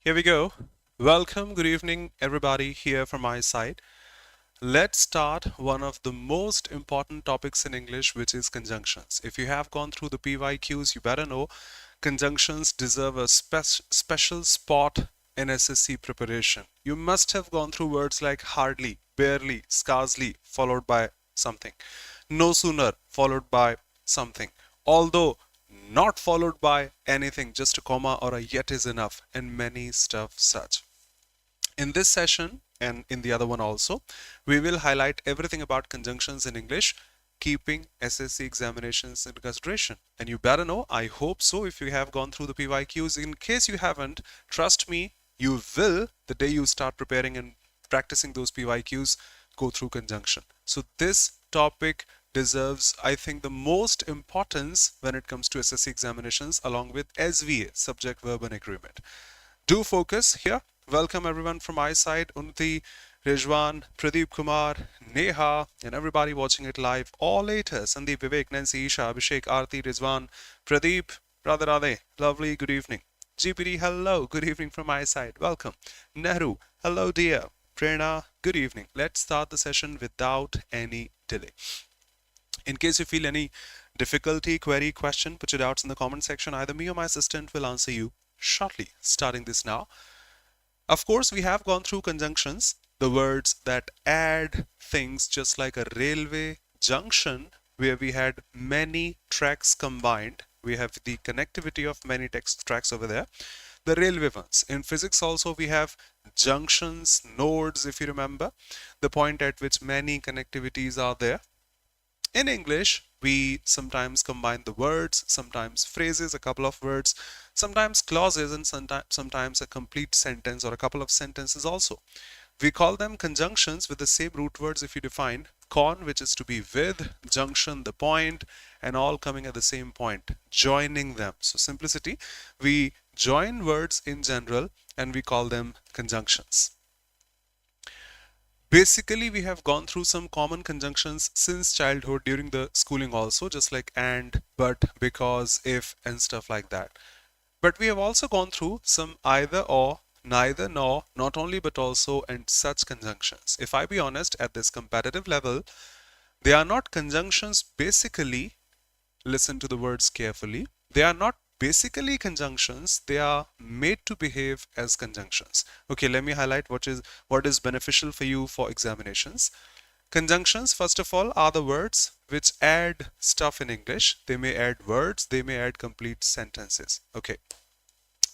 Here we go. Welcome, good evening, everybody here from my side. Let's start one of the most important topics in English, which is conjunctions. If you have gone through the PYQs, you better know conjunctions deserve a special spot in SSC preparation. You must have gone through words like hardly, barely, scarcely, followed by something. No sooner, followed by something. Although not followed by anything, just a comma or a yet is enough, and many stuff such. In this session and in the other one also, we will highlight everything about conjunctions in English, keeping SSC examinations in consideration. And you better know, I hope so, if you have gone through the PYQs. In case you haven't, trust me, you will, the day you start preparing and practicing those PYQs, go through conjunction. So this topic deserves, I think, the most importance when it comes to SSC examinations, along with SVA, subject verb and agreement. Do focus here. Welcome everyone from my side, Unnati, Rizwan, Pradeep Kumar, Neha, and everybody watching it live or later. Sandeep, Vivek, Nancy, Isha, Abhishek, Aarti, Rizwan, Pradeep, Radhe Radhe, lovely, good evening. GPD, hello, good evening from my side. Welcome. Nehru, hello dear. Prerna, good evening. Let's start the session without any delay. In case you feel any difficulty, query, question, put your doubts in the comment section. Either me or my assistant will answer you shortly. Starting this now. Of course, we have gone through conjunctions, the words that add things, just like a railway junction where we had many tracks combined. We have the connectivity of many tracks over there. The railway ones. In physics also we have junctions, nodes, if you remember, the point at which many connectivities are there. In English, we sometimes combine the words, sometimes phrases, a couple of words, sometimes clauses, and sometimes a complete sentence or a couple of sentences also. We call them conjunctions with the same root words if you define con, which is to be with, junction, the point, and all coming at the same point, joining them. So simplicity, we join words in general and we call them conjunctions. Basically, we have gone through some common conjunctions since childhood during the schooling also, just like and, but, because, if, and stuff like that. But we have also gone through some either or, neither nor, not only but also, and such conjunctions. If I be honest, at this comparative level, they are not conjunctions basically, listen to the words carefully, they are not basically conjunctions, they are made to behave as conjunctions. Okay, let me highlight what is beneficial for you for examinations. Conjunctions, first of all, are the words which add stuff in English. They may add words, they may add complete sentences. Okay.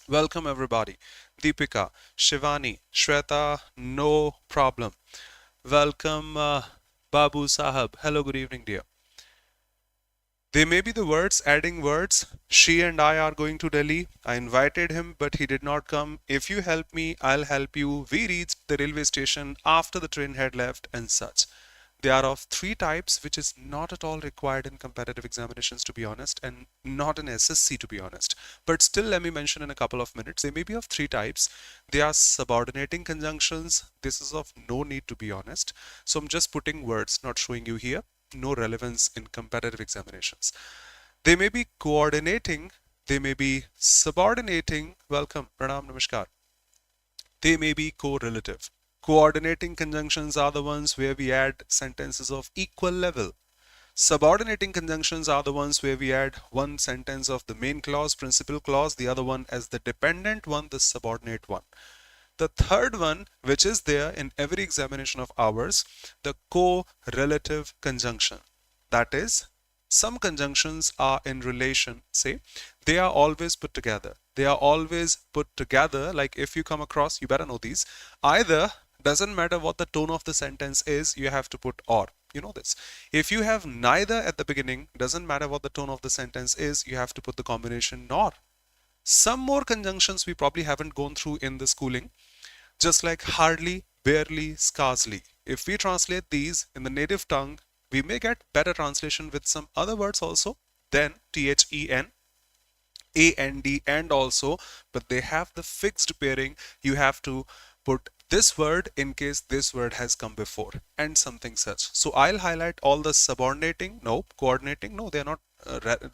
Welcome everybody. Deepika, Shivani, Shweta, no problem. Welcome Babu Sahab. Hello, good evening dear. They may be the words, adding words. She and I are going to Delhi. I invited him, but he did not come. If you help me, I'll help you. We reached the railway station after the train had left, and such. They are of three types, which is not at all required in competitive examinations, to be honest, and not in SSC, to be honest. But still, let me mention in a couple of minutes. They may be of three types. They are subordinating conjunctions. This is of no need, to be honest. So I'm just putting words, not showing you here. No relevance in competitive examinations. They may be coordinating, they may be subordinating. Welcome, pranam, namaskar. They may be correlative. Coordinating conjunctions are the ones where we add sentences of equal level. Subordinating conjunctions are the ones where we add one sentence of the main clause, principal clause, the other one as the dependent one, the subordinate one. The third one, which is there in every examination of ours, the correlative conjunction. That is, some conjunctions are in relation, say, they are always put together. They are always put together, like if you come across, you better know these, either, doesn't matter what the tone of the sentence is, you have to put or. You know this. If you have neither at the beginning, doesn't matter what the tone of the sentence is, you have to put the combination nor. Some more conjunctions we probably haven't gone through in the schooling, just like hardly, barely, scarcely. If we translate these in the native tongue, we may get better translation with some other words also than THEN, AND, and also, but they have the fixed pairing. You have to put this word in case this word has come before and something such. So I'll highlight all the subordinating, no, coordinating, no, they're not,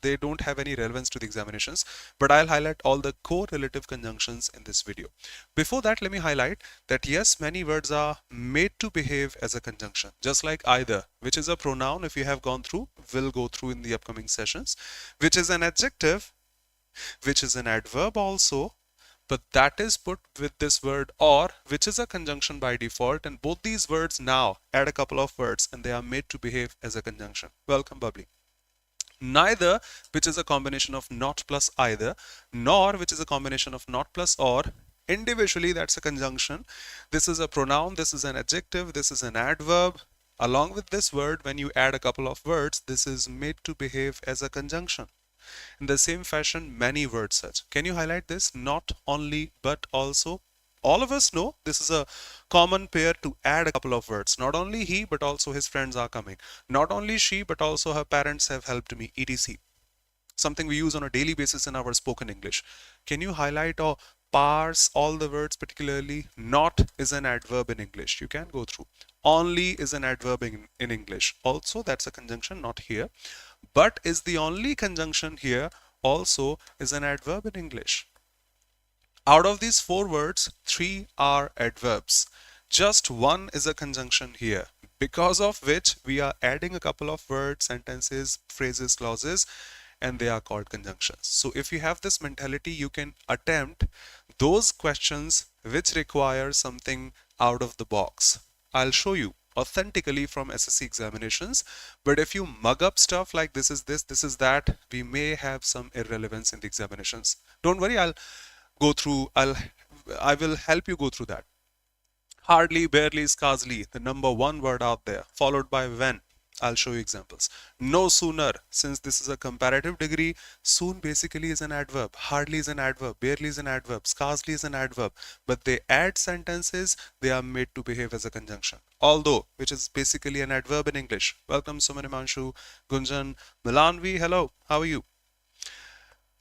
they don't have any relevance to the examinations, but I'll highlight all the correlative conjunctions in this video. Before that, let me highlight that yes, many words are made to behave as a conjunction, just like either, which is a pronoun. If you have gone through, will go through in the upcoming sessions, which is an adjective, which is an adverb also, but that is put with this word or, which is a conjunction by default, and both these words now add a couple of words and they are made to behave as a conjunction. Welcome, Bubbly. Neither, which is a combination of not plus either, nor, which is a combination of not plus or. Individually, that's a conjunction. This is a pronoun, this is an adjective, this is an adverb. Along with this word, when you add a couple of words, this is made to behave as a conjunction. In the same fashion, many words such. Can you highlight this? Not only, but also. All of us know this is a common pair to add a couple of words. Not only he, but also his friends are coming. Not only she, but also her parents have helped me, etc. Something we use on a daily basis in our spoken English. Can you highlight or parse all the words, particularly? Not is an adverb in English. You can go through. Only is an adverb in English. Also, that's a conjunction, not here. But is the only conjunction here also is an adverb in English. Out of these four words, three are adverbs. Just one is a conjunction here, because of which we are adding a couple of words, sentences, phrases, clauses, and they are called conjunctions. So if you have this mentality, you can attempt those questions which require something out of the box. I'll show you authentically from SSC examinations, but if you mug up stuff like this is this, this is that, we may have some irrelevance in the examinations. Don't worry, I will help you go through that. Hardly, barely, scarcely, the number one word out there, followed by when. I'll show you examples. No sooner, since this is a comparative degree, soon basically is an adverb, hardly is an adverb, barely is an adverb, scarcely is an adverb, but they add sentences, they are made to behave as a conjunction. Although, which is basically an adverb in English. Welcome Suman Imanshu, Gunjan, Milanvi, hello, how are you?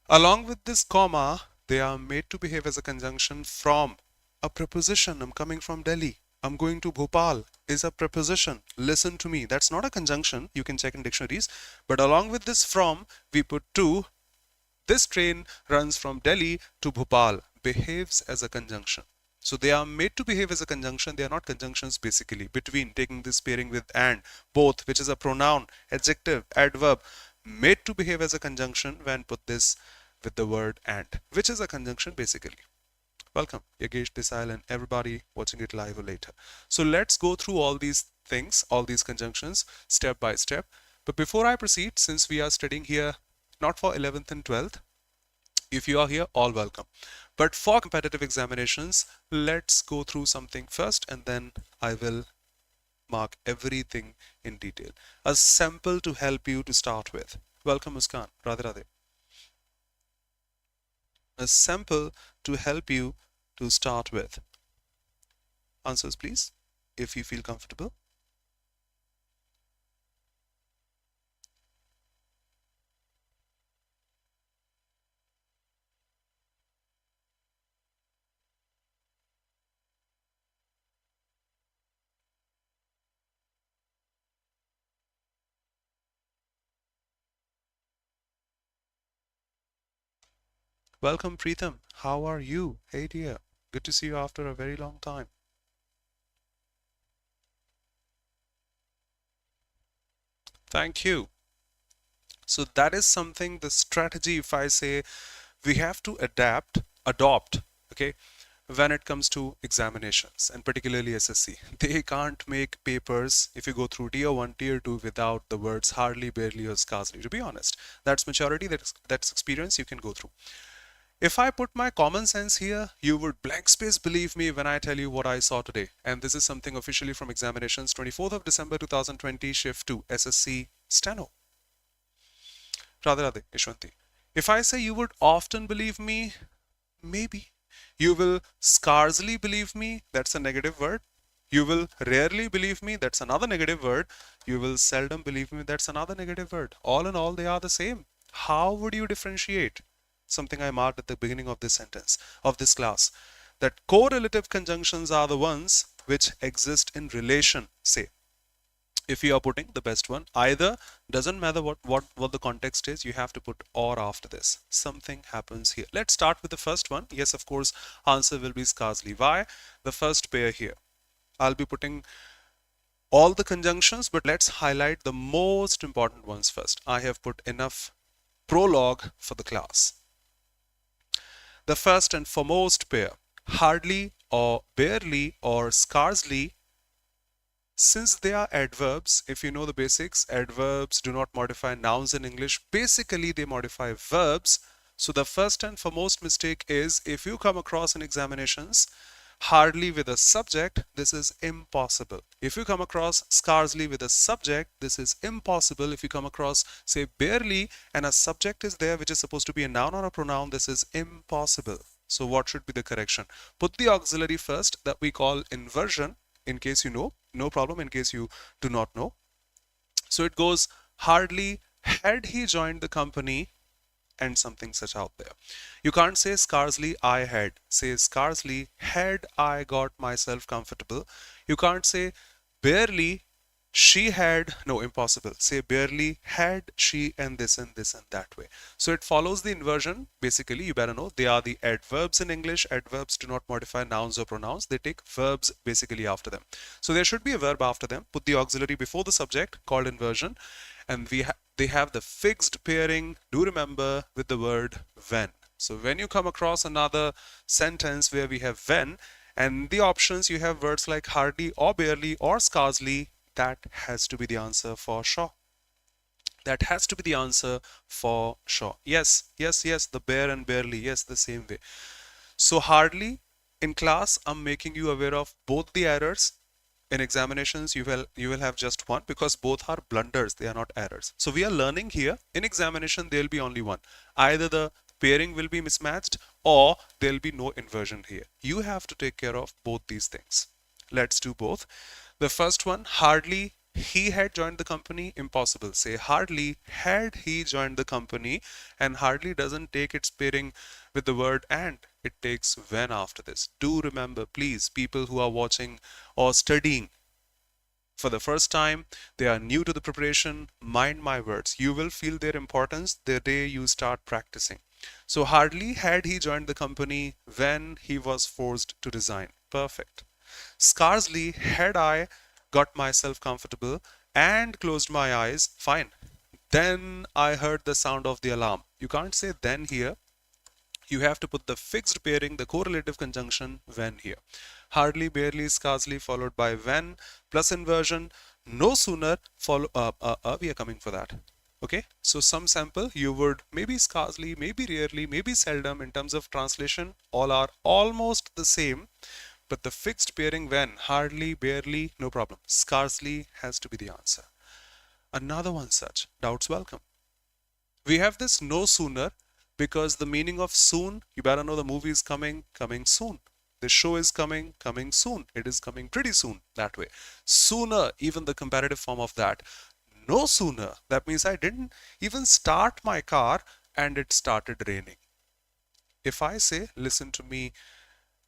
Along with this comma, they are made to behave as a conjunction from a preposition. I'm coming from Delhi. I'm going to Bhopal is a preposition. Listen to me. That's not a conjunction. You can check in dictionaries. But along with this from, we put to. This train runs from Delhi to Bhopal. Behaves as a conjunction. So they are made to behave as a conjunction. They are not conjunctions basically. Between, taking this pairing with and, both, which is a pronoun, adjective, adverb, made to behave as a conjunction when put this with the word and, which is a conjunction basically. Welcome, Yagesh Desai and everybody watching it live or later. So let's go through all these things, all these conjunctions, step by step. But before I proceed, since we are studying here not for 11th and 12th, if you are here, all welcome. But for competitive examinations, let's go through something first and then I will mark everything in detail. A sample to help you to start with. Welcome, Muskan. Radhe Radhe. A sample to help you to start with. Answers please, if you feel comfortable. Welcome Preetham, how are you? Hey dear, good to see you after a very long time. Thank you. So that is something, the strategy, if I say we have to adopt, okay, when it comes to examinations and particularly SSC. They can't make papers if you go through tier 1, tier 2 without the words hardly, barely or scarcely, to be honest. That's maturity, that's experience you can go through. If I put my common sense here, you would blank space believe me when I tell you what I saw today. And this is something officially from examinations, 24th of December 2020, shift 2, SSC Steno. Radhe Radhe, Ishwanti. If I say you would often believe me, maybe. You will scarcely believe me, that's a negative word. You will rarely believe me, that's another negative word. You will seldom believe me, that's another negative word. All in all, they are the same. How would you differentiate? Something I marked at the beginning of this sentence, of this class. that correlative conjunctions are the ones which exist in relation. Say, if you are putting the best one, either, doesn't matter what the context is, you have to put or after this. Something happens here. Let's start with the first one. Yes, of course, answer will be scarcely. Why? The first pair here. I'll be putting all the conjunctions, but let's highlight the most important ones first. I have put enough prologue for the class. The first and foremost pair, hardly or barely or scarcely. Since they are adverbs, if you know the basics, adverbs do not modify nouns in English. Basically, they modify verbs. So the first and foremost mistake is, if you come across in examinations hardly with a subject, this is impossible. If you come across scarcely with a subject, this is impossible. If you come across, say, barely and a subject is there which is supposed to be a noun or a pronoun, this is impossible. So what should be the correction? Put the auxiliary first, that we call inversion. In case you know, no problem. In case you do not know, so it goes hardly had he joined the company and something such out there. You can't say scarcely I had. Say scarcely had I got myself comfortable. You can't say barely she had, no, impossible. Say barely had she and this and this and that way. So it follows the inversion. Basically, you better know they are the adverbs in English. Adverbs do not modify nouns or pronouns. They take verbs basically after them. So there should be a verb after them. Put the auxiliary before the subject, called inversion, and they have the fixed pairing, do remember, with the word when. So when you come across another sentence where we have when, and the options you have words like hardly or barely or scarcely, that has to be the answer for sure. That has to be the answer for sure. Yes, yes, yes, the bare and barely, yes, the same way. So hardly, in class, I'm making you aware of both the errors. In examinations, you will have just one, because both are blunders, they are not errors. So we are learning here. In examination, there will be only one. Either the pairing will be mismatched or there will be no inversion here. You have to take care of both these things. Let's do both. The first one, hardly he had joined the company, impossible. Say hardly had he joined the company, and hardly doesn't take its pairing with the word and. It takes when after this. Do remember, please, people who are watching or studying for the first time, they are new to the preparation, mind my words. You will feel their importance the day you start practicing. So hardly had he joined the company when he was forced to resign. Perfect. Scarcely had I got myself comfortable and closed my eyes. Fine. Then I heard the sound of the alarm. You can't say then here. You have to put the fixed pairing, the correlative conjunction when here. Hardly, barely, scarcely followed by when plus inversion. No sooner follow we are coming for that. Okay, so some sample, you would maybe scarcely, maybe rarely, maybe seldom. In terms of translation, all are almost the same, but the fixed pairing when, hardly, barely, no problem. Scarcely has to be the answer. Another one such, doubts welcome. We have this no sooner, because the meaning of soon, you better know the movie is coming soon. The show is coming soon. It is coming pretty soon, that way. Sooner, even the comparative form of that. No sooner, that means I didn't even start my car and it started raining. If I say, listen to me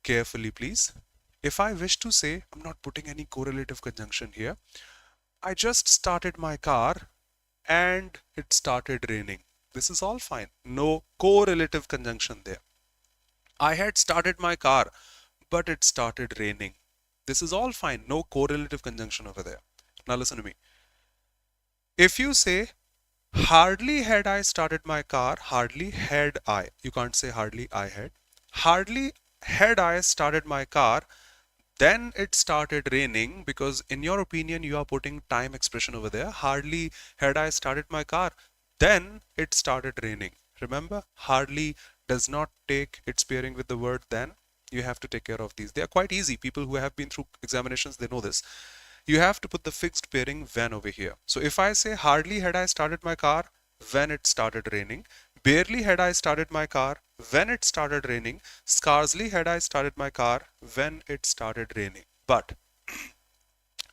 carefully, please. If I wish to say, I'm not putting any correlative conjunction here. I just started my car and it started raining. This is all fine. No correlative conjunction there. I had started my car, but it started raining. This is all fine. No correlative conjunction over there. Now listen to me. If you say, hardly had I started my car, hardly had I. You can't say hardly I had. Hardly had I started my car, then it started raining, because in your opinion, you are putting time expression over there. Hardly had I started my car, then it started raining. Remember, hardly does not take its pairing with the word then. You have to take care of these. They are quite easy. People who have been through examinations, they know this. You have to put the fixed pairing when over here. So if I say hardly had I started my car when it started raining, barely had I started my car when it started raining, scarcely had I started my car when it started raining. But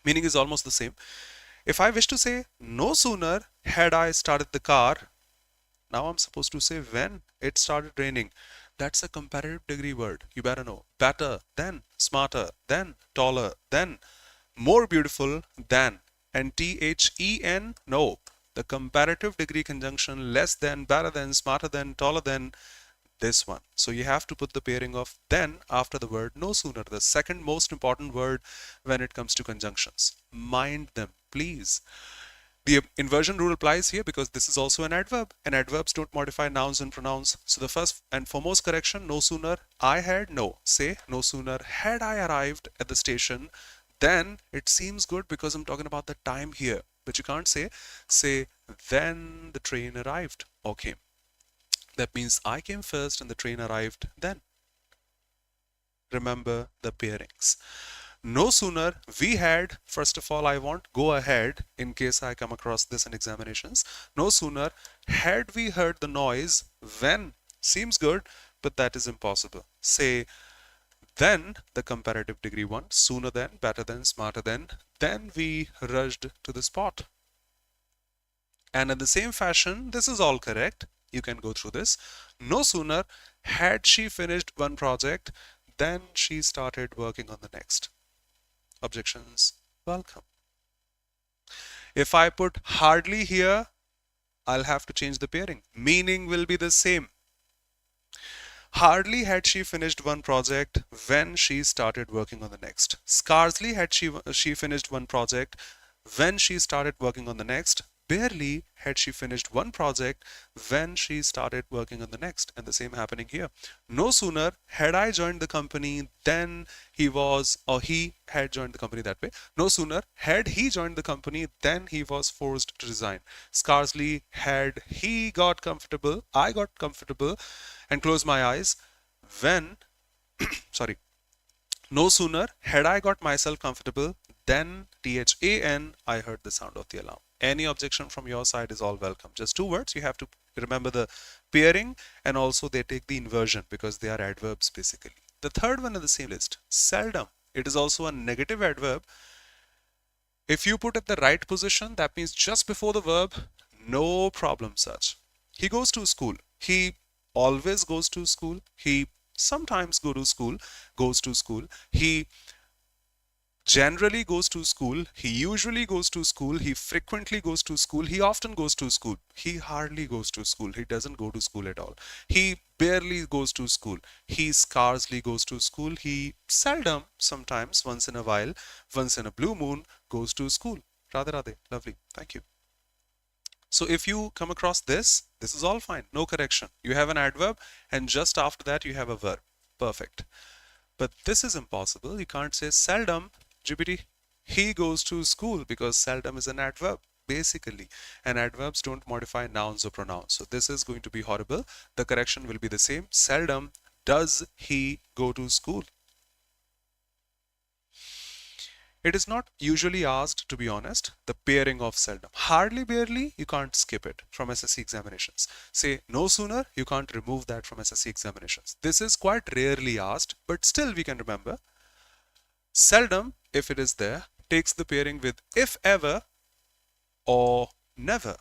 meaning is almost the same. If I wish to say no sooner had I started the car, now I'm supposed to say when it started raining. That's a comparative degree word. You better know. Better than, smarter than, taller than, more beautiful than. And THEN, no. The comparative degree conjunction less than, better than, smarter than, taller than, this one. So you have to put the pairing of then after the word no sooner, the second most important word when it comes to conjunctions. Mind them, please. The inversion rule applies here because this is also an adverb, and adverbs don't modify nouns and pronouns. So the first and foremost correction, no sooner I had, no. Say, no sooner had I arrived at the station, then it seems good because I'm talking about the time here. But you can't say, then the train arrived or came. That means I came first and the train arrived then. Remember the pairings. No sooner we had, first of all, I want go ahead in case I come across this in examinations. No sooner had we heard the noise when seems good, but that is impossible. Say, then the comparative degree one, sooner than, better than, smarter than, then we rushed to the spot. And in the same fashion, this is all correct. You can go through this. No sooner had she finished one project, then she started working on the next. Objections? Welcome. If I put hardly here, I'll have to change the pairing. Meaning will be the same. Hardly had she finished one project when she started working on the next. Scarcely had she finished one project when she started working on the next. Barely had she finished one project when she started working on the next. And the same happening here. No sooner had I joined the company than he had joined the company that way. No sooner had he joined the company than he was forced to resign. Scarcely had he got comfortable, I got comfortable and closed my eyes when, sorry, no sooner had I got myself comfortable than THAN, I heard the sound of the alarm. Any objection from your side is all welcome. Just two words. You have to remember the pairing, and also they take the inversion because they are adverbs basically. The third one in the same list, seldom. It is also a negative adverb. If you put it the right position, that means just before the verb, no problem such. He goes to school. He always goes to school. He sometimes goes to school. He generally goes to school. He usually goes to school. He frequently goes to school. He often goes to school. He hardly goes to school. He doesn't go to school at all. He barely goes to school. He scarcely goes to school. He seldom, sometimes, once in a while, once in a blue moon, goes to school. Radhe Radhe. Lovely. Thank you. So if you come across this is all fine. No correction. You have an adverb and just after that you have a verb. Perfect. But this is impossible. You can't say seldom, GPT, he goes to school, because seldom is an adverb basically, and adverbs don't modify nouns or pronouns. So this is going to be horrible. The correction will be the same. Seldom does he go to school. It is not usually asked, to be honest, the pairing of seldom. Hardly, barely, you can't skip it from SSC examinations. Say no sooner, you can't remove that from SSC examinations. This is quite rarely asked, but still we can remember. Seldom, if it is there, takes the pairing with if ever or never.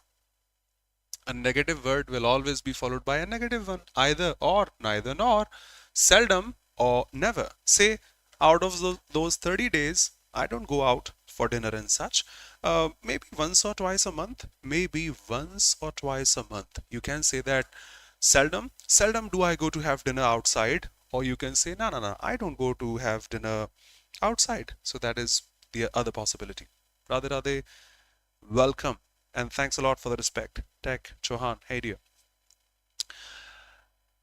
A negative word will always be followed by a negative one, either or, neither nor, seldom or never. Say, out of those 30 days, I don't go out for dinner and such. Maybe once or twice a month. Maybe once or twice a month. You can say that seldom. Seldom do I go to have dinner outside. Or you can say, no, I don't go to have dinner outside. So that is the other possibility. Radhe Radhe, welcome. And thanks a lot for the respect. Tech, Chauhan, hey dear.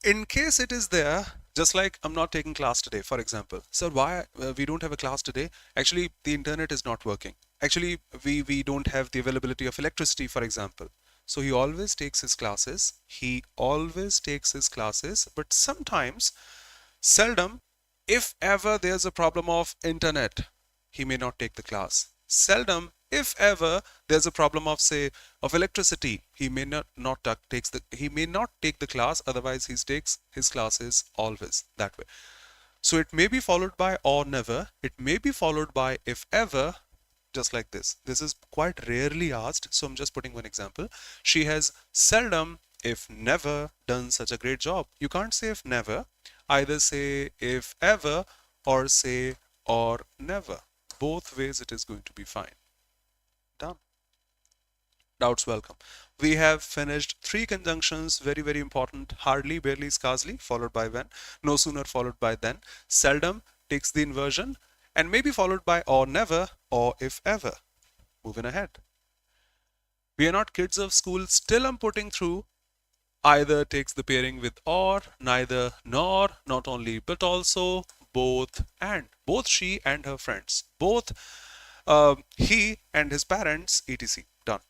In case it is there, just like I'm not taking class today, for example. So why we don't have a class today? Actually, the internet is not working. Actually, we don't have the availability of electricity, for example. So he always takes his classes. He always takes his classes, but sometimes, seldom, if ever there's a problem of internet, he may not take the class. Seldom, if ever there's a problem of, say, of electricity, he may not take the class. Otherwise, he takes his classes always that way. So it may be followed by or never. It may be followed by if ever, just like this. This is quite rarely asked. So I'm just putting one example. She has seldom, if never, done such a great job. You can't say if never. either say if ever or say or never. Both ways it is going to be fine. Done. Doubts welcome. We have finished three conjunctions, very, very important. Hardly, barely, scarcely, followed by when. No sooner followed by then. Seldom takes the inversion and maybe followed by or never or if ever. Moving ahead. We are not kids of school. Still I'm putting through either takes the pairing with or, neither, nor, not only, but also, both, and. Both she and her friends. Both he and his parents, etc. Done.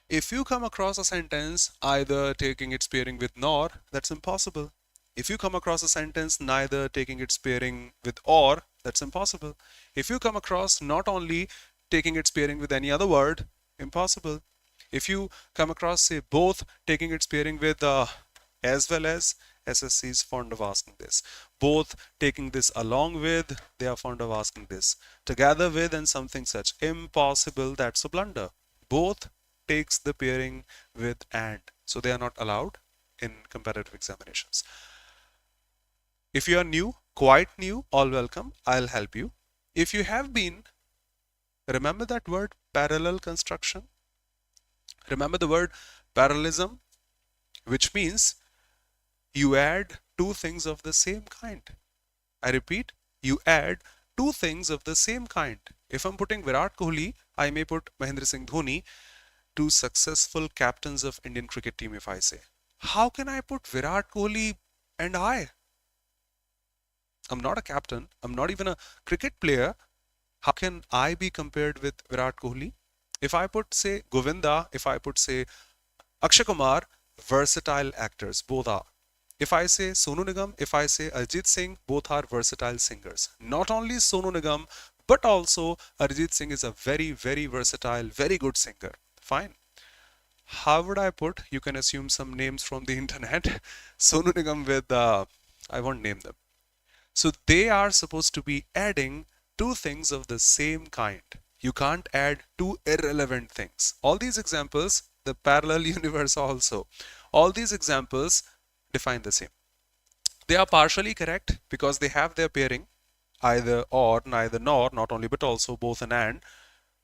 If you come across a sentence either taking its pairing with nor, that's impossible. If you come across a sentence neither taking its pairing with or, that's impossible. If you come across not only taking its pairing with any other word, impossible. If you come across, say, both taking its pairing with as well as, SSC is fond of asking this. Both taking this along with, they are fond of asking this. Together with and something such. Impossible, that's a blunder. Both takes the pairing with and. So they are not allowed in comparative examinations. If you are new, quite new, all welcome. I'll help you. If you have been, remember that word parallel construction? Remember the word parallelism, which means you add two things of the same kind. I repeat, you add two things of the same kind. If I'm putting Virat Kohli, I may put Mahendra Singh Dhoni, two successful captains of Indian cricket team, if I say. How can I put Virat Kohli and I? I'm not a captain. I'm not even a cricket player. How can I be compared with Virat Kohli? If I put, say, Govinda, if I put, say, Akshay Kumar, versatile actors, both are. If I say Sonu Nigam, if I say Arjit Singh, both are versatile singers. Not only Sonu Nigam, but also Arjit Singh is a very, very versatile, very good singer. Fine. How would I put? You can assume some names from the internet. Sonu Nigam with, I won't name them. So they are supposed to be adding two things of the same kind. You can't add two irrelevant things. All these examples, the parallel universe also, all these examples define the same. They are partially correct because they have their pairing, either or, neither nor, not only but also, both and,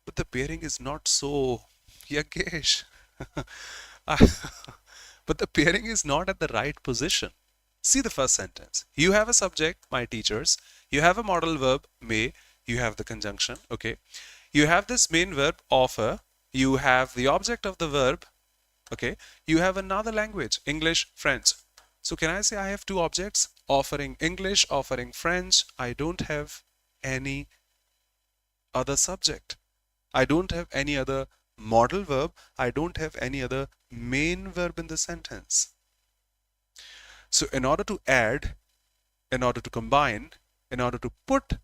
but the pairing is not so Yagesh. But the pairing is not at the right position. See the first sentence. You have a subject, my teachers. You have a modal verb, may. You have the conjunction, okay. You have this main verb, offer. You have the object of the verb, okay. You have another language, English, French. So can I say I have two objects, offering English, offering French? I don't have any other subject. I don't have any other modal verb. I don't have any other main verb in the sentence. So in order to add, in order to combine, in order to put,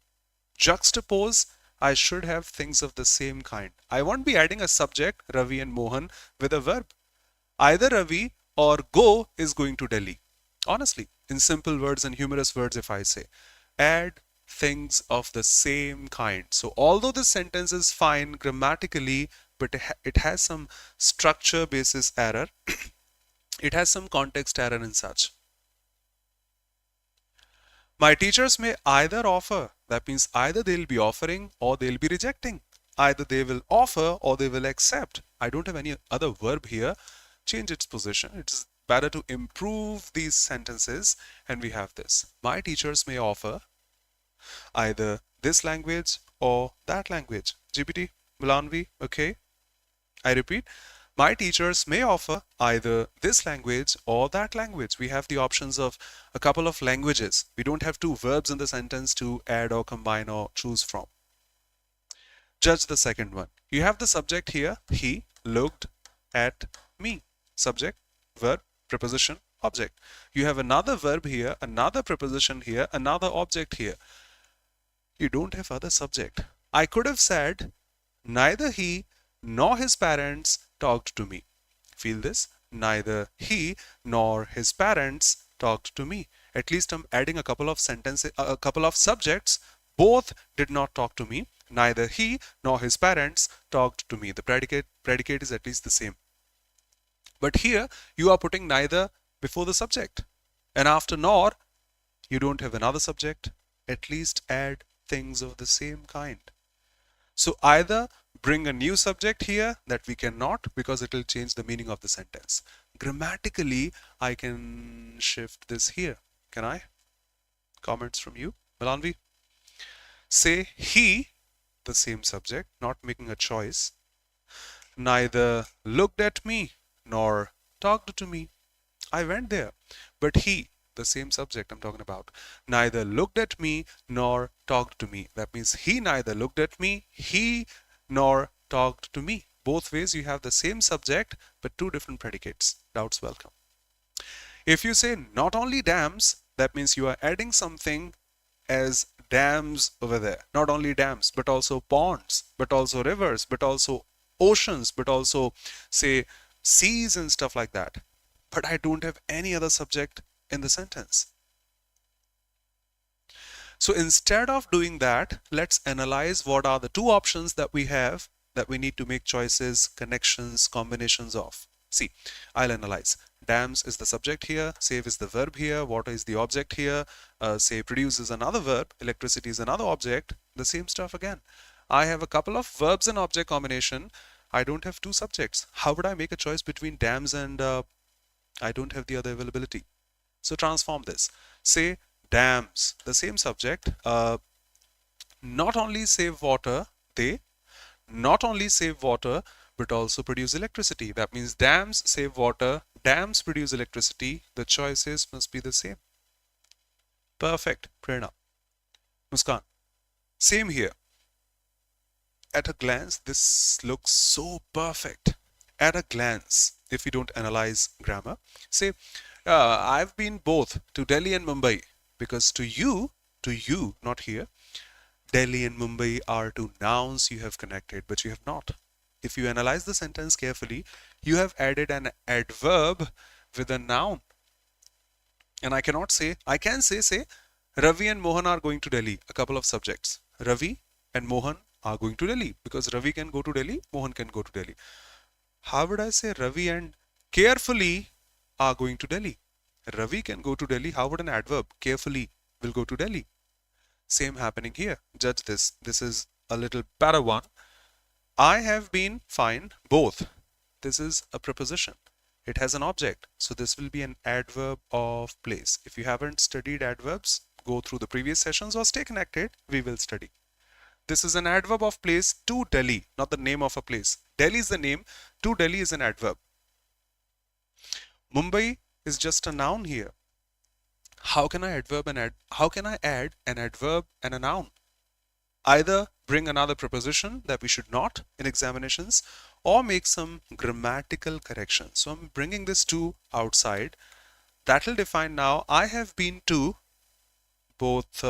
juxtapose, I should have things of the same kind. I won't be adding a subject, Ravi and Mohan, with a verb. Either Ravi or go is going to Delhi. Honestly, in simple words and humorous words, if I say, add things of the same kind. So although this sentence is fine grammatically, but it has some structure basis error. It has some context error and such. My teachers may either offer, that means either they'll be offering or they'll be rejecting. Either they will offer or they will accept. I don't have any other verb here. Change its position. It's better to improve these sentences, and we have this. My teachers may offer either this language or that language. GPT, Milanvi, okay? I repeat, my teachers may offer either this language or that language. We have the options of a couple of languages. We don't have two verbs in the sentence to add or combine or choose from. Judge the second one. You have the subject here. He looked at me. Subject, verb, preposition, object. You have another verb here, another preposition here, another object here. You don't have other subject. I could have said, neither he nor his parents talked to me. Feel this? Neither he nor his parents talked to me. At least I'm adding a couple of sentences, a couple of subjects. Both did not talk to me. Neither he nor his parents talked to me. The predicate is at least the same. But here you are putting neither before the subject. And after nor, you don't have another subject. At least add things of the same kind. So either bring a new subject here that we cannot because it will change the meaning of the sentence. Grammatically, I can shift this here. Can I? Comments from you, Milanvi? Say he, the same subject, not making a choice, neither looked at me nor talked to me. I went there, but he, the same subject I'm talking about, neither looked at me nor talked to me. That means he neither looked at me, he nor talked to me. Both ways you have the same subject but two different predicates. Doubts welcome. If you say not only dams, that means you are adding something as dams over there. Not only dams, but also ponds, but also rivers, but also oceans, but also say seas and stuff like that. But I don't have any other subject in the sentence. So instead of doing that, let's analyze what are the two options that we have that we need to make choices, connections, combinations of. See, I'll analyze. Dams is the subject here, save is the verb here, water is the object here, say produce is another verb, electricity is another object, the same stuff again. I have a couple of verbs and object combination. I don't have two subjects. How would I make a choice between dams and I don't have the other availability? So transform this. Say dams, the same subject, not only save water, they not only save water, but also produce electricity. That means dams save water, dams produce electricity. The choices must be the same. Perfect, Prerna. Muskan. Same here. At a glance, this looks so perfect. At a glance, if we don't analyze grammar, say, I've been both to Delhi and Mumbai, because to you, not here, Delhi and Mumbai are two nouns you have connected, but you have not. If you analyze the sentence carefully, you have added an adverb with a noun. And I cannot say, I can say, Ravi and Mohan are going to Delhi, a couple of subjects. Ravi and Mohan are going to Delhi because Ravi can go to Delhi, Mohan can go to Delhi. How would I say Ravi and carefully are going to Delhi? Ravi can go to Delhi. How would an adverb carefully will go to Delhi? Same happening here. Judge this. This is a little better one. I have been fine both. This is a preposition. It has an object. So this will be an adverb of place. If you haven't studied adverbs, go through the previous sessions or stay connected. We will study. This is an adverb of place to Delhi, not the name of a place. Delhi is the name. To Delhi is an adverb. Mumbai is just a noun here. How can I add an adverb and a noun? Either bring another preposition that we should not in examinations or make some grammatical corrections. So I'm bringing this to outside. That will define now I have been to both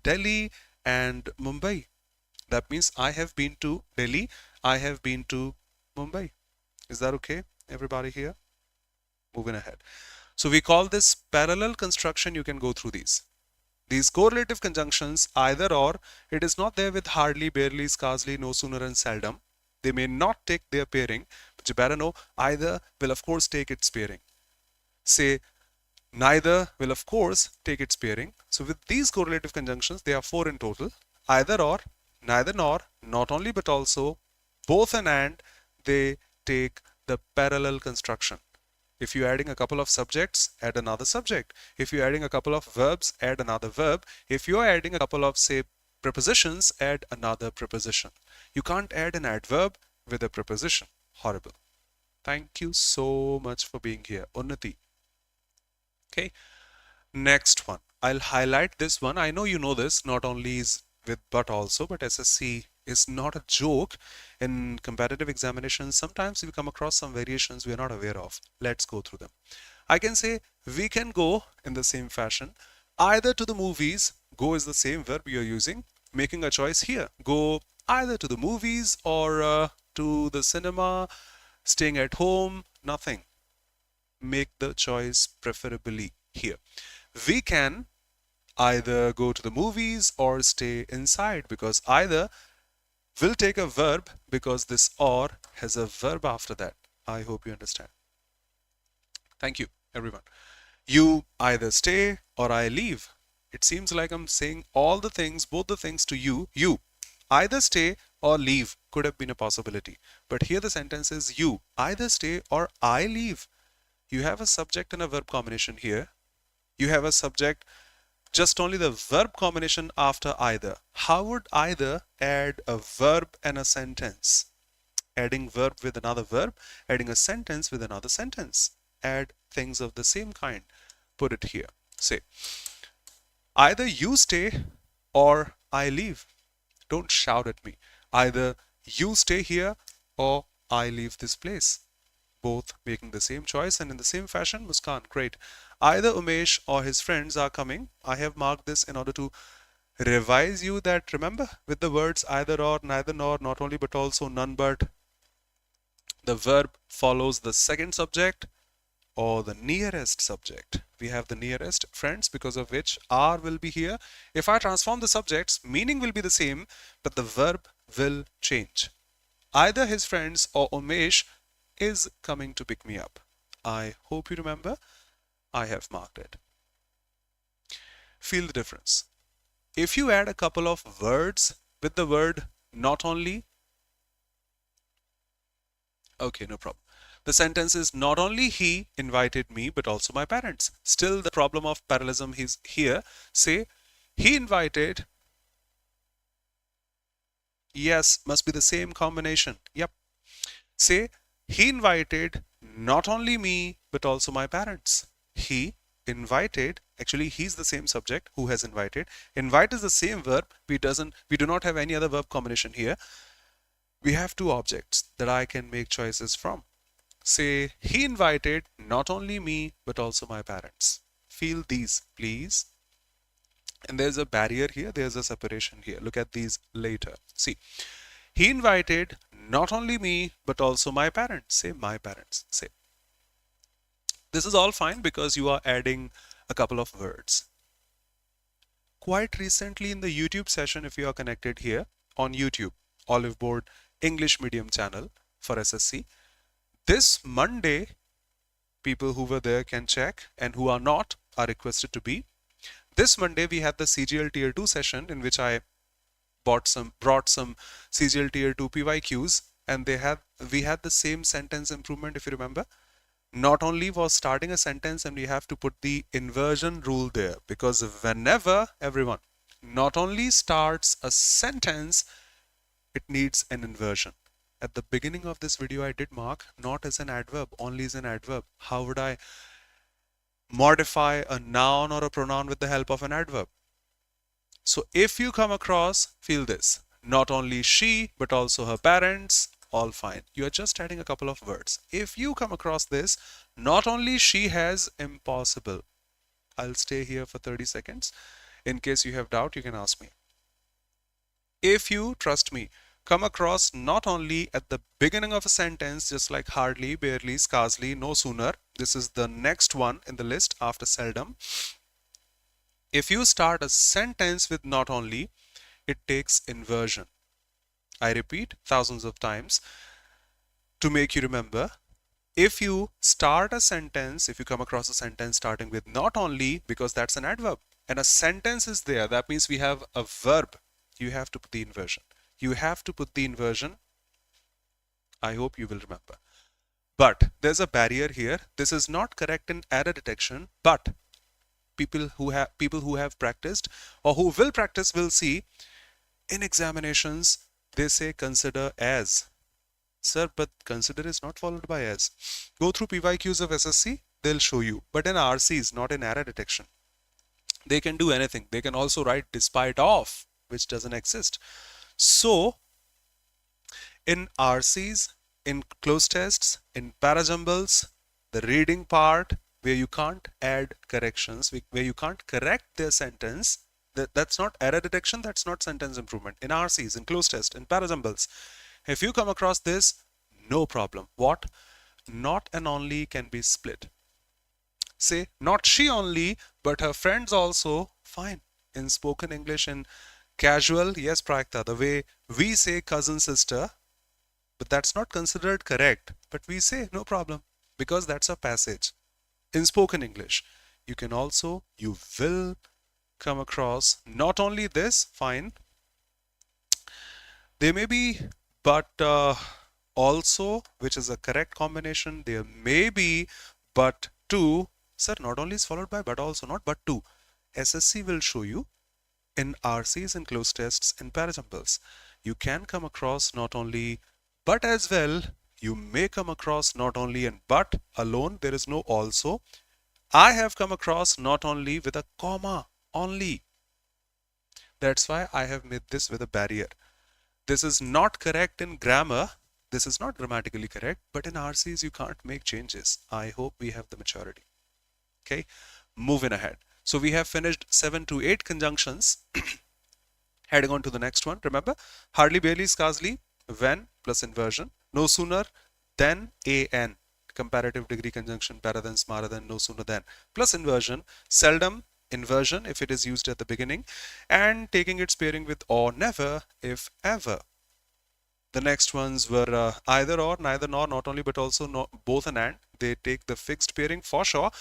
Delhi and Mumbai. That means I have been to Delhi, I have been to Mumbai. Is that okay, everybody here? Moving ahead. So we call this parallel construction. You can go through these. These correlative conjunctions, either or, it is not there with hardly, barely, scarcely, no sooner and seldom. They may not take their pairing, but you better know either will of course take its pairing. Say neither will of course take its pairing. So with these correlative conjunctions, there are 4 in total. Either or, neither nor, not only but also, both and, they take the parallel construction. If you're adding a couple of subjects, add another subject. If you're adding a couple of verbs, add another verb. If you're adding a couple of, say, prepositions, add another preposition. You can't add an adverb with a preposition. Horrible. Thank you so much for being here. Unnati. Okay. Next one. I'll highlight this one. I know you know this, not only is with but also, but SSC is not a joke. In competitive examinations, sometimes we come across some variations we are not aware of. Let's go through them. I can say we can go in the same fashion either to the movies. Go is the same verb you're using, making a choice here. Go either to the movies or to the cinema, staying at home, nothing. Make the choice preferably here. We can either go to the movies or stay inside, because either will take a verb because this or has a verb after that. I hope you understand. Thank you, everyone. You either stay or I leave. It seems like I'm saying all the things, both the things to you. You either stay or leave could have been a possibility. But here the sentence is you either stay or I leave. You have a subject and a verb combination here. You have a subject, just only the verb combination after either. How would either add a verb and a sentence? Adding verb with another verb, adding a sentence with another sentence. Add things of the same kind. Put it here. Say, either you stay or I leave. Don't shout at me. Either you stay here or I leave this place. Both making the same choice and in the same fashion. Muskan, great. Either Umesh or his friends are coming. I have marked this in order to revise you that, remember, with the words either or, neither nor, not only but also, none but, the verb follows the second subject or the nearest subject. We have the nearest friends, because of which are will be here. If I transform the subjects, meaning will be the same, but the verb will change. Either his friends or Umesh is coming to pick me up. I hope you remember. I have marked it. Feel the difference. If you add a couple of words with the word not only, okay, no problem. The sentence is not only he invited me, but also my parents. Still the problem of parallelism is here. Say, he invited, yes, must be the same combination. Yep. Say, he invited not only me, but also my parents. He invited, actually he's the same subject who has invited. Invite is the same verb. We do not have any other verb combination here. We have two objects that I can make choices from. Say, he invited not only me, but also my parents. Feel these, please. And there's a barrier here, there's a separation here. Look at these later. See, he invited not only me, but also my parents. Say, my parents. Say. This is all fine because you are adding a couple of words. Quite recently in the YouTube session, if you are connected here on YouTube, Olive Board English Medium channel for SSC, this Monday, people who were there can check, and who are not are requested to be. This Monday we had the CGL Tier 2 session in which I brought some CGL Tier 2 PYQs, and we had the same sentence improvement, if you remember. Not only was starting a sentence, and we have to put the inversion rule there, because whenever, everyone, not only starts a sentence, it needs an inversion. At the beginning of this video, I did mark not as an adverb, only as an adverb. How would I modify a noun or a pronoun with the help of an adverb? So if you come across, feel this, not only she, but also her parents, all fine. You are just adding a couple of words. If you come across this, not only she has, impossible. I'll stay here for 30 seconds. In case you have doubt, you can ask me. If you, trust me, come across not only at the beginning of a sentence, just like hardly, barely, scarcely, no sooner, this is the next one in the list after seldom. If you start a sentence with not only, it takes inversion. I repeat thousands of times to make you remember. If you start a sentence, if you come across a sentence starting with not only, because that's an adverb, and a sentence is there, that means we have a verb, you have to put the inversion. You have to put the inversion. I hope you will remember. But there's a barrier here. This is not correct in error detection, but people who have practiced or who will practice will see in examinations they say consider as. Sir, but consider is not followed by as. Go through PYQs of SSC, they'll show you. But in RCs, not in error detection, they can do anything. They can also write despite of, which doesn't exist. So in RCs, in close tests, in parajumbles, the reading part where you can't add corrections, where you can't correct their sentence, that's not error detection, that's not sentence improvement. In RCs, in close test, in parajumbles, if you come across this, no problem. What? Not and only can be split. Say, not she only, but her friends also, fine. In spoken English, in casual, yes, Prakta, the way we say cousin, sister, but that's not considered correct. But we say, no problem, because that's a passage. In spoken English, you will come across not only this, fine, there may be, but also, which is a correct combination, there may be, but two. Sir, not only is followed by but also, not but two. SSC will show you in RCs and close tests and parasamples. You can come across not only but as well. You may come across not only and but alone. There is no also. I have come across not only with a comma only. That's why I have made this with a barrier. This is not correct in grammar. This is not grammatically correct, but in RCs you can't make changes. I hope we have the maturity. Okay, moving ahead. So we have finished 7 to 8 conjunctions. Heading on to the next one. Remember, hardly, barely, scarcely, when plus inversion, no sooner than an, comparative degree conjunction, para than, smarter than, no sooner than, plus inversion, seldom, inversion if it is used at the beginning, and taking its pairing with or, never if ever. The next ones were either or, neither nor, not only but also, no, both and. They take the fixed pairing for sure,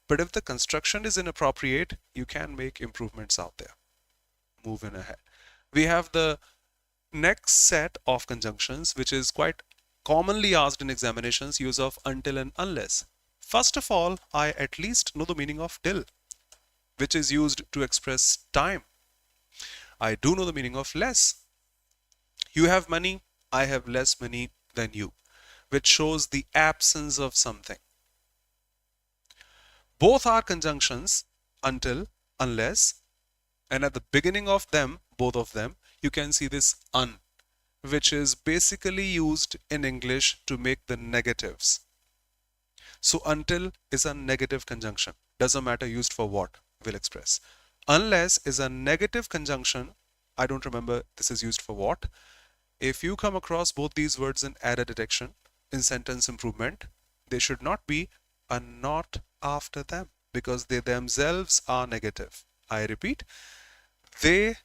but if the construction is inappropriate, you can make improvements out there. Moving ahead, we have the next set of conjunctions, which is quite commonly asked in examinations, use of until and unless. First of all, I at least know the meaning of till, which is used to express time. I do know the meaning of less. You have money, I have less money than you, which shows the absence of something. Both are conjunctions, until, unless, and at the beginning of them, both of them, you can see this un, which is basically used in English to make the negatives. So until is a negative conjunction. Doesn't matter used for what, we'll express. Unless is a negative conjunction. I don't remember this is used for what. If you come across both these words in error detection, in sentence improvement, they should not be a not after them because they themselves are negative. I repeat, they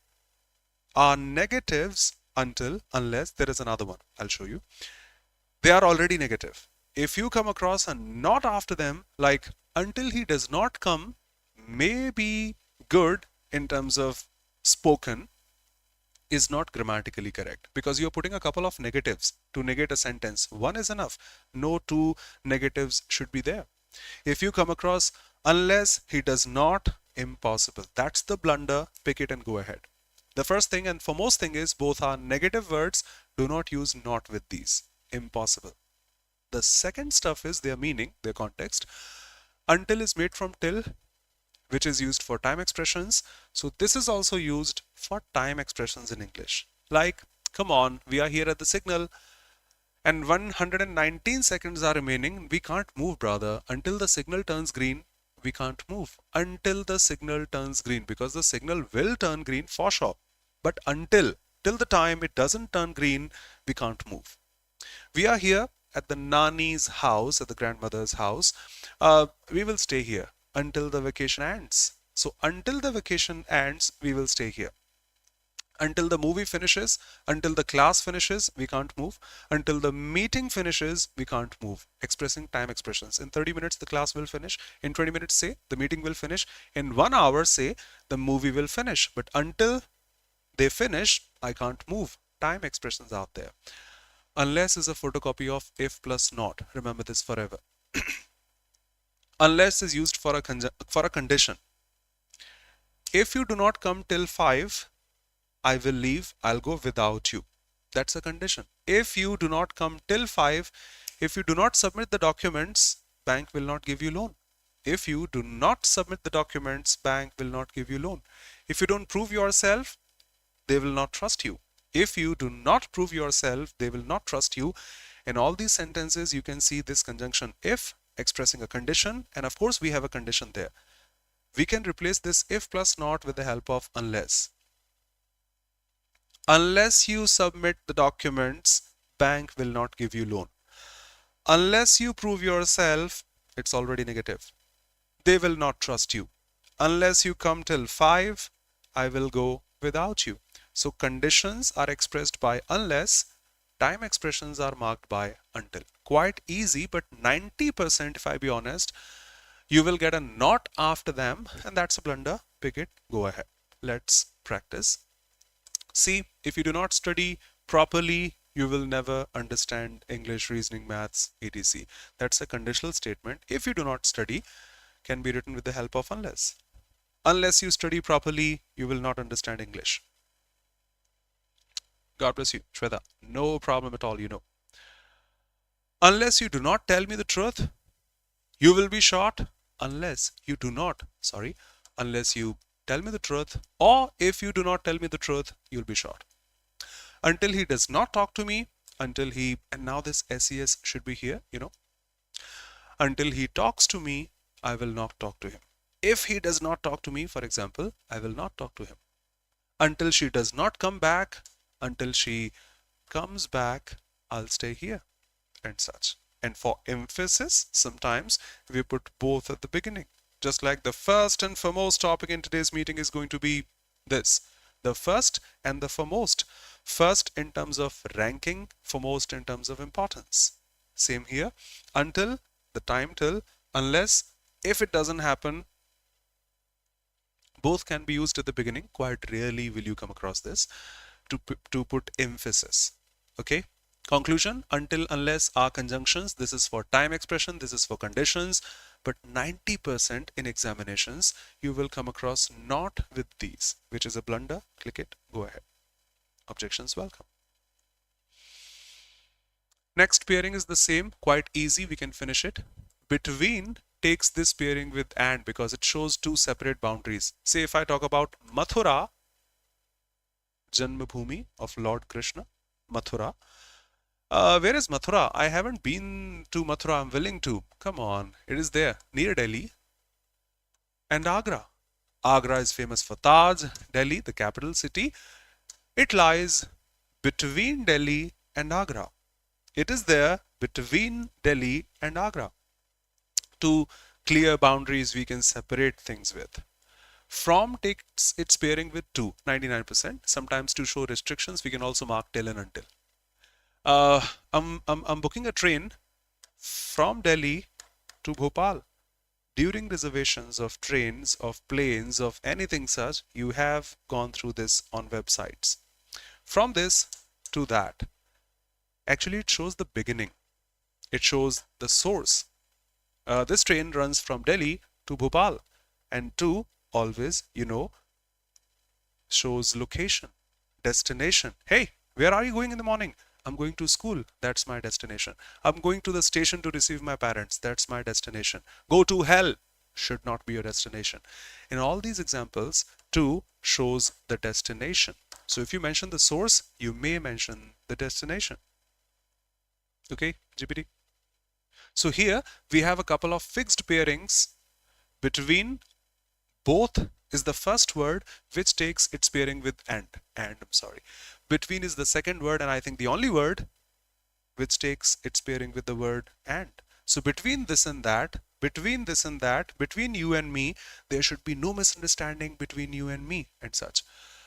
are negatives until, unless, there is another one. I'll show you. They are already negative. If you come across a not after them, like until he does not come, may be good in terms of spoken, is not grammatically correct because you're putting a couple of negatives to negate a sentence. One is enough. No two negatives should be there. If you come across unless he does not, impossible. That's the blunder. Pick it and go ahead. The first thing and foremost thing is both are negative words. Do not use not with these. Impossible. The second stuff is their meaning, their context. Until is made from till, which is used for time expressions. So this is also used for time expressions in English. Like, come on, we are here at the signal and 119 seconds are remaining. We can't move, brother. Until the signal turns green, we can't move. Until the signal turns green, because the signal will turn green for sure. But till the time it doesn't turn green, we can't move. We are here at the Nani's house, at the grandmother's house. We will stay here until the vacation ends. So until the vacation ends, we will stay here. Until the movie finishes, until the class finishes, we can't move. Until the meeting finishes, we can't move. Expressing time expressions. In 30 minutes, the class will finish. In 20 minutes, say, the meeting will finish. In 1 hour, say, the movie will finish. But until they finish, I can't move. Time expressions out there. Unless is a photocopy of if plus not. Remember this forever. Unless is used for a condition. If you do not come till 5, I will leave. I'll go without you. That's a condition. If you do not come till 5, if you do not submit the documents, bank will not give you loan. If you do not submit the documents, bank will not give you loan. If you don't prove yourself, they will not trust you. If you do not prove yourself, they will not trust you. In all these sentences, you can see this conjunction if expressing a condition, and of course we have a condition there. We can replace this if plus not with the help of unless. Unless you submit the documents, bank will not give you loan. Unless you prove yourself, it's already negative. They will not trust you. Unless you come till 5, I will go without you. So conditions are expressed by unless, time expressions are marked by until. Quite easy, but 90%, if I be honest, You will get a not after them, and that's a blunder. Pick it, go ahead. Let's practice. See, if you do not study properly, you will never understand English, reasoning, maths, etc. That's a conditional statement. If you do not study, can be written with the help of unless. Unless you study properly, you will not understand English. God bless you, Shweta. No problem at all, you know. Unless you do not tell me the truth, you will be shot. Unless you tell me the truth, or if you do not tell me the truth, you'll be shot. Until he does not talk to me, and now this SES should be here, you know. Until he talks to me, I will not talk to him. If he does not talk to me, for example, I will not talk to him. Until she does not come back, until she comes back, I'll stay here, and such. And for emphasis, sometimes we put both at the beginning. Just like the first and foremost topic in today's meeting is going to be this. The first and the foremost. First in terms of ranking, foremost in terms of importance. Same here. Until, the time till, unless, if it doesn't happen, both can be used at the beginning. Quite rarely will you come across this to put emphasis. Okay. Conclusion, until, unless are conjunctions. This is for time expression, this is for conditions, but 90% in examinations you will come across not with these, which is a blunder. Click it, go ahead. Objections welcome. Next pairing is the same, quite easy, we can finish it. Between takes this pairing with and because it shows two separate boundaries. Say if I talk about Mathura, Janmabhoomi of Lord Krishna, Mathura. Where is Mathura? I haven't been to Mathura. I'm willing to. Come on. It is there near Delhi. And Agra. Agra is famous for Taj. Delhi, the capital city. It lies between Delhi and Agra. It is there between Delhi and Agra. Two clear boundaries we can separate things with. From takes its pairing with to, 99%. Sometimes to show restrictions, we can also mark till and until. I'm booking a train from Delhi to Bhopal. During reservations of trains, of planes, of anything such, you have gone through this on websites. From this to that. Actually, it shows the beginning. It shows the source. This train runs from Delhi to Bhopal, and to always, you know, shows location, destination. Hey, where are you going in the morning? I'm going to school, that's my destination. I'm going to the station to receive my parents, that's my destination. Go to hell should not be your destination. In all these examples, to shows the destination. So if you mention the source, you may mention the destination. Okay, GPT? So here we have a couple of fixed pairings. Between, both is the first word which takes its pairing with and. Between is the second word, and I think the only word which takes its pairing with the word and. So between this and that, between this and that, between you and me, there should be no misunderstanding between you and me and such.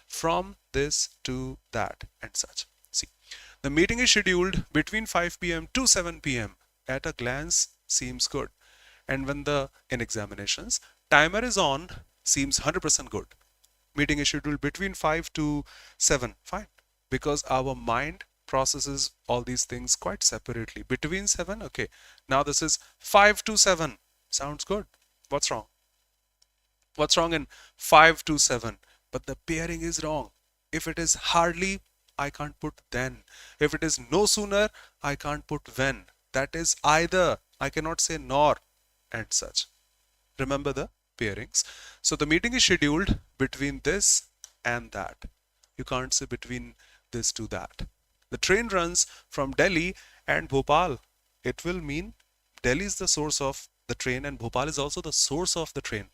From this to that and such. See, the meeting is scheduled between 5 p.m. to 7 p.m. At a glance seems good. And when in examinations, timer is on, seems 100% good. Meeting is scheduled between 5 to 7, fine. Because our mind processes all these things quite separately. Between 7, okay. Now this is 5 to 7. Sounds good. What's wrong? What's wrong in 5 to 7? But the pairing is wrong. If it is hardly, I can't put then. If it is no sooner, I can't put when. That is either. I cannot say nor and such. Remember the pairings. So the meeting is scheduled between this and that. You can't say between this to that. The train runs from Delhi and Bhopal. It will mean Delhi is the source of the train and Bhopal is also the source of the train.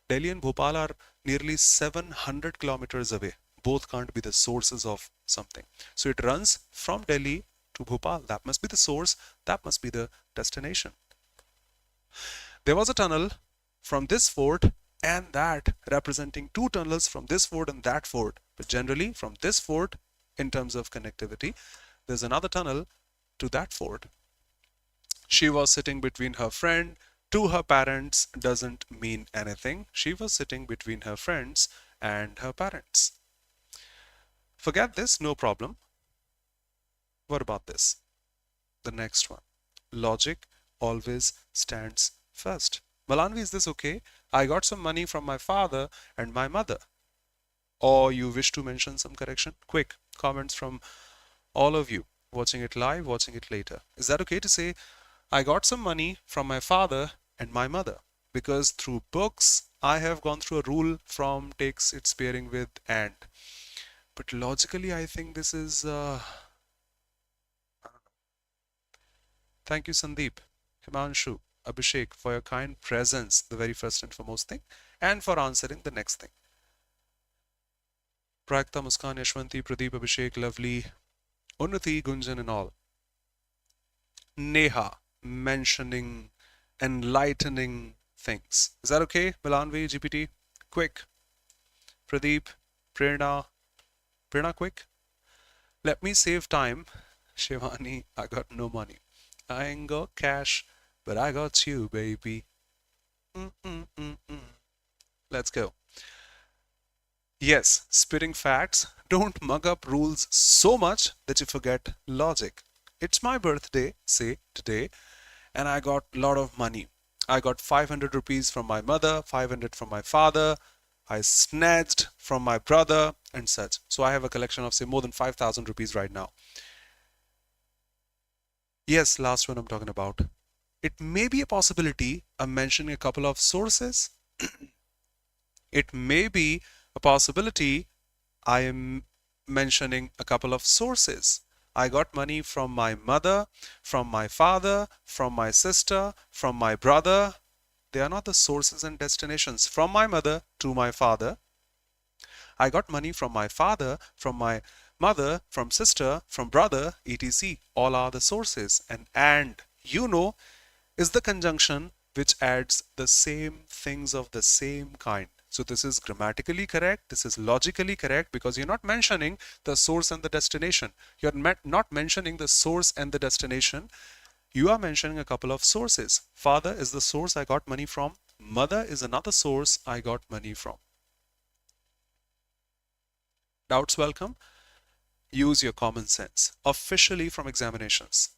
Delhi and Bhopal are nearly 700 kilometers away. Both can't be the sources of something. So it runs from Delhi to Bhopal. That must be the source. That must be the destination. There was a tunnel from this fort and that, representing two tunnels from this fort and that fort. But generally from this fort, in terms of connectivity, there's another tunnel to that fort. She was sitting between her friend To her parents doesn't mean anything. She was sitting between her friends and her parents. Forget this, no problem. What about this? The next one. Logic always stands first. Malanvi, is this okay? I got some money from my father and my mother. Or you wish to mention some correction? Quick comments from all of you watching it live, watching it later. Is that okay to say, I got some money from my father and my mother? Because through books, I have gone through a rule from takes its pairing with and. But logically, I think this is. Thank you, Sandeep, Himanshu, Abhishek, for your kind presence, the very first and foremost thing, and for answering the next thing. Prakta, Muskan, Yashwanti, Pradeep, Abhishek, Lovely, Unnati, Gunjan, and all. Neha, mentioning, enlightening things. Is that okay? Milanvi, GPT, quick. Pradeep, Prerna, quick. Let me save time. Shivani, I got no money. I ain't got cash, but I got you, baby. Let's go. Yes, spitting facts. Don't mug up rules so much that you forget logic. It's my birthday, say today, and I got a lot of money. I got 500 rupees from my mother, 500 from my father. I snatched from my brother and such. So I have a collection of say more than 5,000 rupees right now. Yes, last one I'm talking about. It may be a possibility I'm mentioning a couple of sources. It may be a possibility I am mentioning a couple of sources. I got money from my mother, from my father, from my sister, from my brother. They are not the sources and destinations. From my mother to my father. I got money from my father, from my mother, from sister, from brother, etc. All are the sources. And you know is the conjunction which adds the same things of the same kind. So this is grammatically correct. This is logically correct because you're not mentioning the source and the destination. You're not mentioning the source and the destination. You are mentioning a couple of sources. Father is the source I got money from. Mother is another source I got money from. Doubts welcome. Use your common sense. Officially from examinations.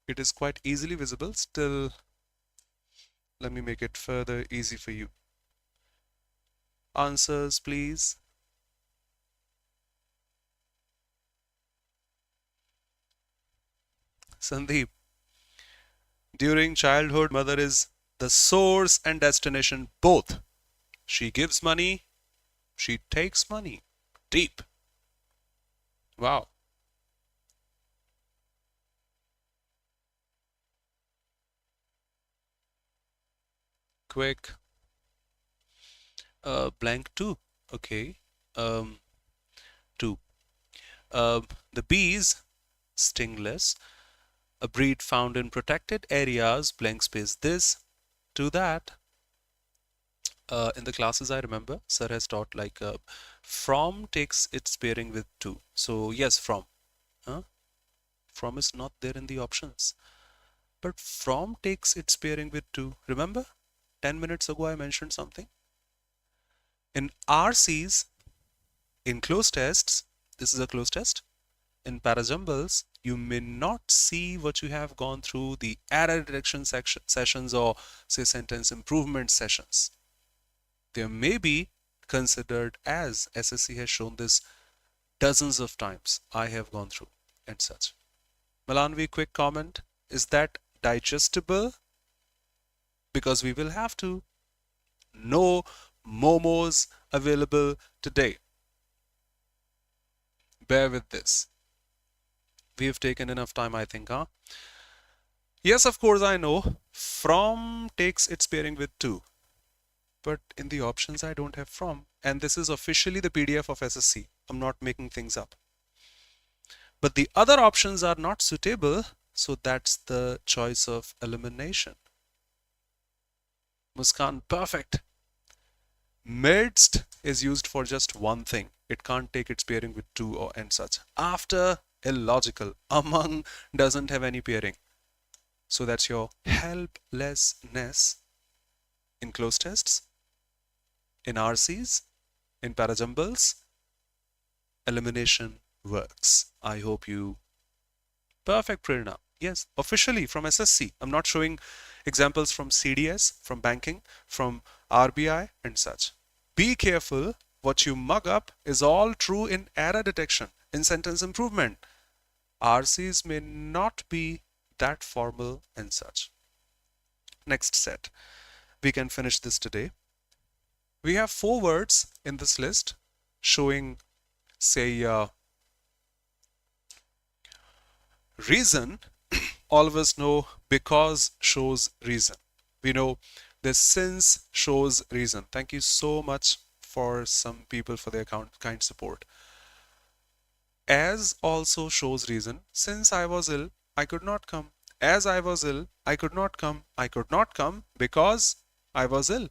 It is quite easily visible. Still, let me make it further easy for you. Answers, please. Sandeep. During childhood, mother is the source and destination both. She gives money, she takes money. Deep. Wow. Quick. Blank 2. Okay. 2. The bees, stingless. A breed found in protected areas, blank space this, to that. In the classes I remember, sir has taught like from takes its pairing with to. So yes, from. From is not there in the options. But from takes its pairing with to. Remember? 10 minutes ago I mentioned something. In RCs, in cloze tests, this is a cloze test. In parajumbles, you may not see what you have gone through the error detection sessions or say sentence improvement sessions. They may be considered as SSC has shown this dozens of times I have gone through and such. Malanvi, quick comment. Is that digestible? Because we will have to. No momos available today. Bear with this. We have taken enough time, I think, huh? Yes, of course, I know. From takes its pairing with to. But in the options, I don't have from. And this is officially the PDF of SSC. I'm not making things up. But the other options are not suitable. So that's the choice of elimination. Muskan, perfect. Midst is used for just one thing. It can't take its pairing with to or and such. After, illogical. Among doesn't have any pairing. So that's your helplessness in close tests, in RCs, in parajumbles, elimination works. I hope you perfect Prerna. Yes, officially from SSC. I'm not showing examples from CDS, from banking, from RBI and such. Be careful, what you mug up is all true in error detection, in sentence improvement. RCs may not be that formal and such. Next set. We can finish this today. We have 4 words in this list showing, say, reason. All of us know because shows reason. We know this since shows reason. Thank you so much for some people for their kind support. As also shows reason. Since I was ill, I could not come. As I was ill, I could not come. I could not come because I was ill.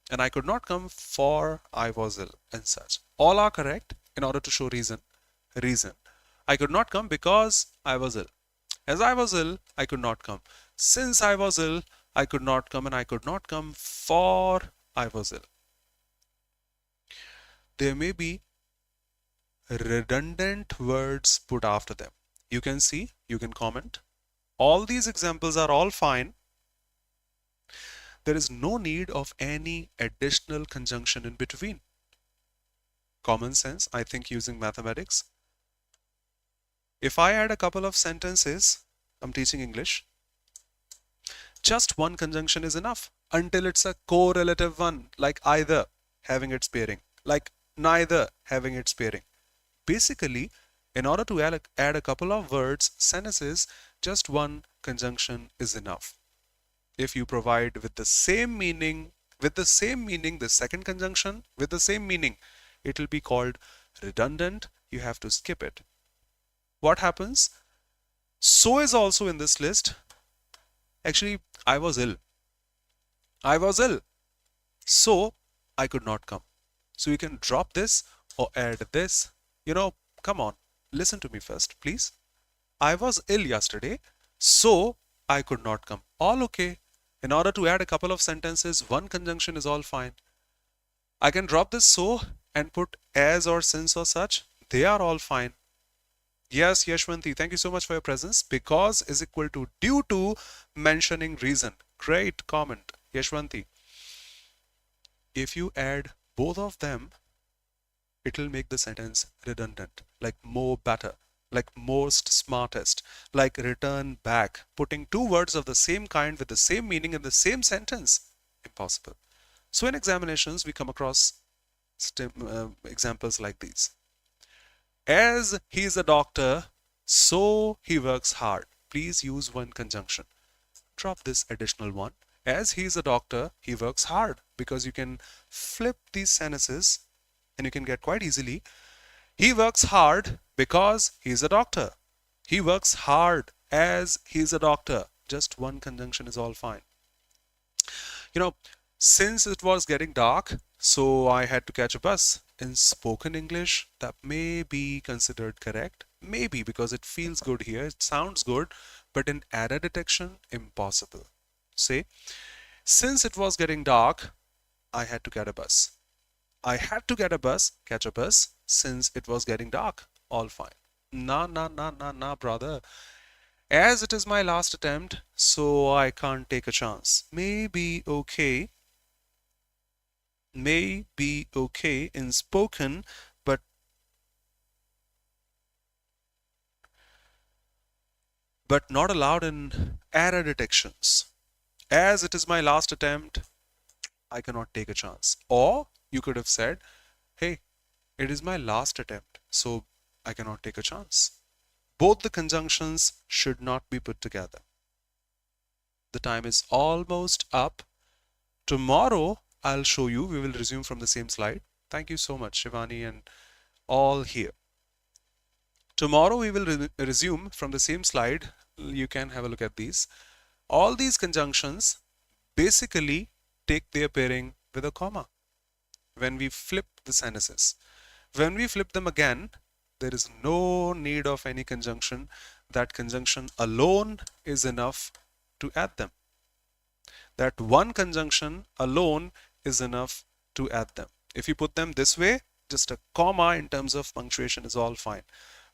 And I could not come for I was ill and such. All are correct in order to show reason. Reason. I could not come because I was ill. As I was ill, I could not come. Since I was ill, I could not come, and I could not come for I was ill. There may be redundant words put after them. You can see, you can comment. All these examples are all fine. There is no need of any additional conjunction in between. Common sense, I think, using mathematics. If I add a couple of sentences, I'm teaching English, just one conjunction is enough until it's a correlative one, like either having its pairing, like neither having its pairing. Basically, in order to add a couple of words, sentences, just one conjunction is enough. If you provide with the same meaning, the second conjunction with the same meaning, it will be called redundant. You have to skip it. What happens? So is also in this list. Actually, I was ill. I was ill. So I could not come. So you can drop this or add this. You know, come on, listen to me first, please. I was ill yesterday, so I could not come. All okay. In order to add a couple of sentences, one conjunction is all fine. I can drop this so and put as or since or such. They are all fine. Yes, Yashwanti, thank you so much for your presence. Because is equal to due to mentioning reason. Great comment, Yashwanti. If you add both of them, it will make the sentence redundant, like more better, like most smartest, like return back. Putting 2 words of the same kind with the same meaning in the same sentence, impossible. So in examinations, we come across examples like these. As he is a doctor, so he works hard. Please use one conjunction. Drop this additional one. As he is a doctor, he works hard, because you can flip these sentences and you can get quite easily. He works hard because he is a doctor. He works hard as he is a doctor. Just one conjunction is all fine. You know, since it was getting dark, so I had to catch a bus. In spoken English, that may be considered correct. Maybe, because it feels good here, it sounds good, but in error detection, impossible. Say, since it was getting dark, I had to get a bus. I had to get a bus, catch a bus, since it was getting dark. All fine. Nah, brother. As it is my last attempt, so I can't take a chance. May be okay. May be okay in spoken, but not allowed in error detections. As it is my last attempt, I cannot take a chance. Or you could have said, hey, it is my last attempt, so I cannot take a chance. Both the conjunctions should not be put together. The time is almost up. Tomorrow, I'll show you. We will resume from the same slide. Thank you so much, Shivani and all here. Tomorrow, we will resume from the same slide. You can have a look at these. All these conjunctions basically take their pairing with a comma when we flip the sentences. When we flip them again, there is no need of any conjunction. That conjunction alone is enough to add them. That one conjunction alone is enough to add them. If you put them this way, just a comma in terms of punctuation is all fine.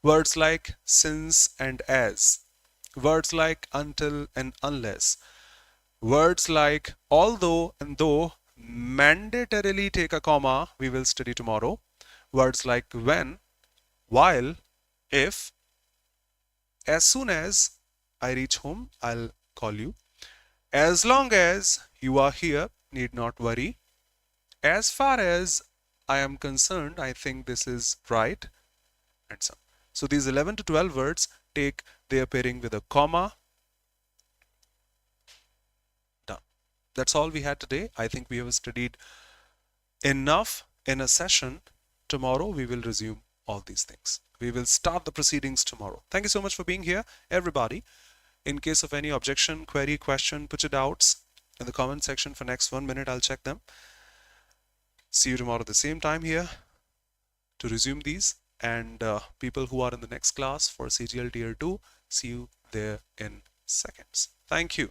Words like since and as, words like until and unless, words like although and though mandatorily take a comma, we will study tomorrow. Words like when, while, if, as soon as I reach home, I'll call you. As long as you are here, need not worry. As far as I am concerned, I think this is right, and so on. So these 11 to 12 words take their pairing with a comma. Done. That's all we had today. I think we have studied enough in a session. Tomorrow we will resume all these things. We will start the proceedings tomorrow. Thank you so much for being here, everybody. In case of any objection, query, question, put your doubts in the comment section for next 1 minute. I'll check them. See you tomorrow at the same time here to resume these. And people who are in the next class for CGL Tier 2, see you there in seconds. Thank you.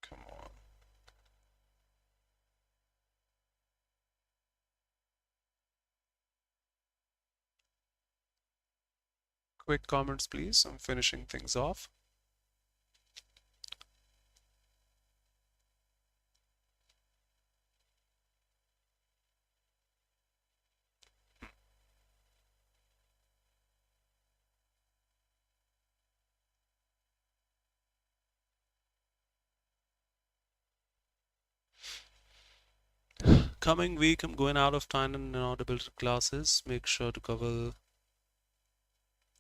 Come on. Quick comments, please. I'm finishing things off. Coming week, I'm going out of time in inaudible classes. Make sure to cover.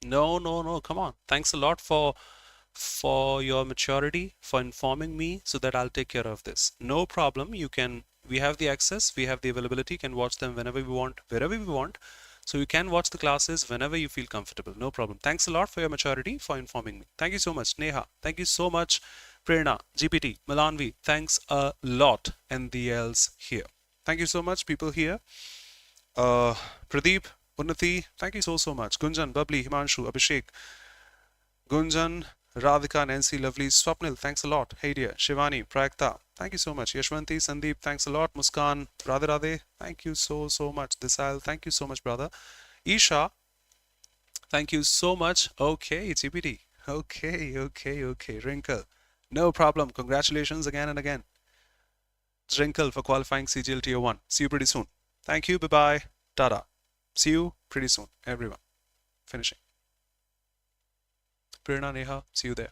No, come on. Thanks a lot for your maturity, for informing me so that I'll take care of this. No problem. We have the access, we have the availability, can watch them whenever we want, wherever we want. So you can watch the classes whenever you feel comfortable. No problem. Thanks a lot for your maturity, for informing me. Thank you so much, Neha. Thank you so much, Prerna, GPT, Malanvi. Thanks a lot, and the else here. Thank you so much, people here. Pradeep, Unnati, thank you so much. Gunjan, Bubbly, Himanshu, Abhishek, Gunjan, Radhika, Nancy, Lovely, Swapnil, thanks a lot. Hey dear, Shivani, Prayakta, thank you so much. Yashwanti, Sandeep, thanks a lot. Muskan, Radhe Radhe, thank you so much. Disal, thank you so much, brother. Isha, thank you so much. Okay, GPT. Okay. Wrinkle, no problem. Congratulations again and again. Wrinkle for qualifying CGL Tier 1. See you pretty soon. Thank you. Bye-bye. Tada. See you pretty soon, everyone. Finishing. Prerna, Neha, see you there.